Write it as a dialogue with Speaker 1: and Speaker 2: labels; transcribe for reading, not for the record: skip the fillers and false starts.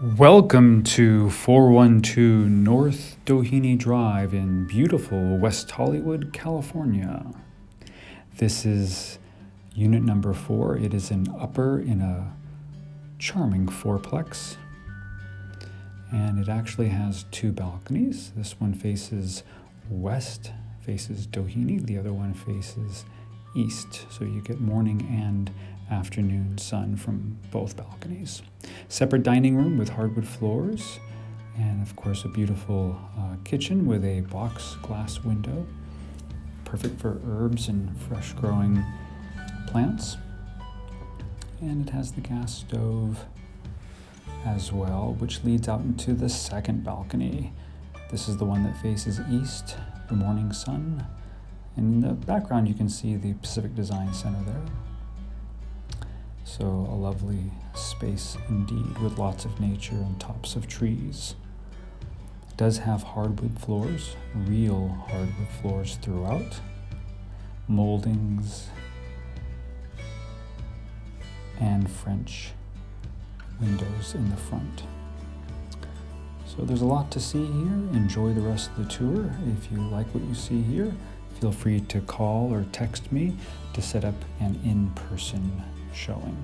Speaker 1: Welcome to 412 North Doheny Drive in beautiful West Hollywood, California. This is unit number 4. It is an upper in a charming fourplex. And it actually has 2 balconies. This one faces west, faces Doheny. The other one faces east. So you get morning and afternoon sun from both balconies. Separate dining room with hardwood floors, and of course a beautiful kitchen with a box glass window, perfect for herbs and fresh growing plants. And it has the gas stove as well, which leads out into the second balcony. This is the one that faces east, the morning sun. And in the background you can see the Pacific Design Center there. So a lovely space indeed, with lots of nature and tops of trees. It does have hardwood floors, real hardwood floors throughout, moldings, and French windows in the front. So there's a lot to see here. Enjoy the rest of the tour. If you like what you see here, feel free to call or text me to set up an in-person showing.